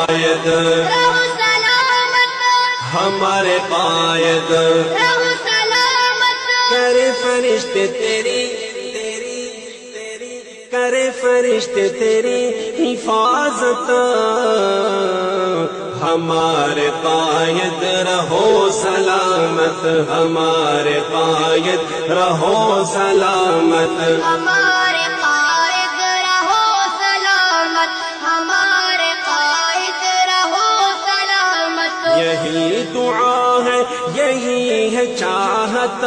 قائد رہو سلامت، ہمارے قائد رہو سلامت، کرے فرشتے تیری کرے فرشتے تیری حفاظت ہمارے قائد رہو سلامت ہمارے قائد رہو سلامت ہمارے قائد رہو سلامت، ہمارے قائد رہو سلامت، یہی دعا ہے یہی ہے چاہت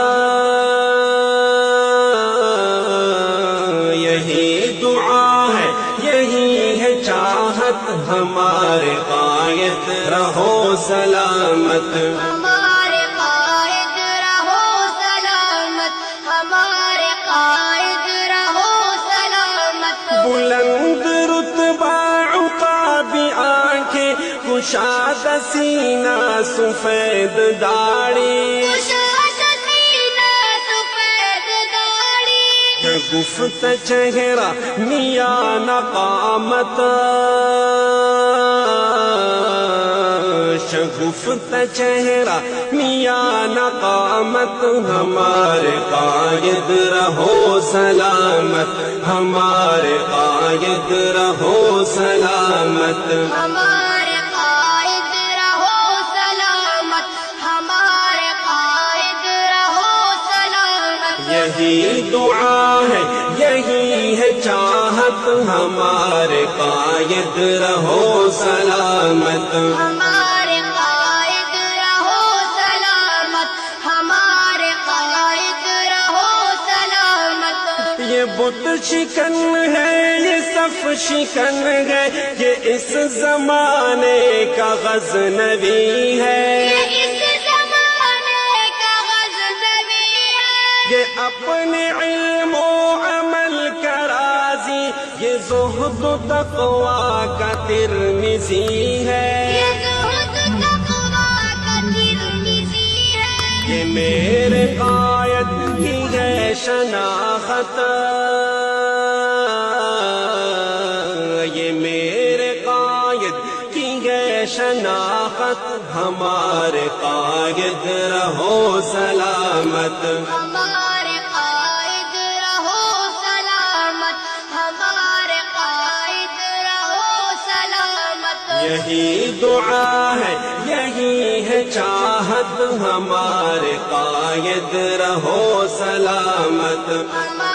یہی دعا ہے یہی ہے چاہت ہمارے قائد رہو سلامت ہمارے قائد رہو سلامت، ہمارے قائد رہو سلامت، بلند رتبہ عقابی آنکھیں کشاد سینہ سفید داڑھی کشاد سینہ سفید داڑھی، گفت چہرہ میاں نقامت شگفت چہرہ میاں نقامت ہمارے قائد رہو سلامت ہمارے قائد رہو سلامت ہمارے قائد رہو سلامت، ہمارے قائد رہو سلامت، یہی دعا ہے یہی ہے چاہت ہمارے قائد رہو سلامت ہمارے قائد رہو سلامت، ہمارے قائد رہو سلامت، یہ بت شکن ہے یہ صف شکن ہے یہ اس زمانے کا غزنوی ہے یہ اس زمانے کا غزنوی ہے، یہ اپنے علم و عمل کا راضی یہ زہد و تقویٰ کا ترمذی ہے یہ زہد تقویٰ کا ترمذی ہے، یہ میرے قائد کی ہے شناخت یہ میرے قائد کی ہے شناخت ہمارے قائد رہو سلامت ہمارے قائد رہو سلامت، ہمارے قائد رہو سلامت، یہی دعا ہے یہی ہے چاہت ہمارے قائد رہو سلامت ہمارے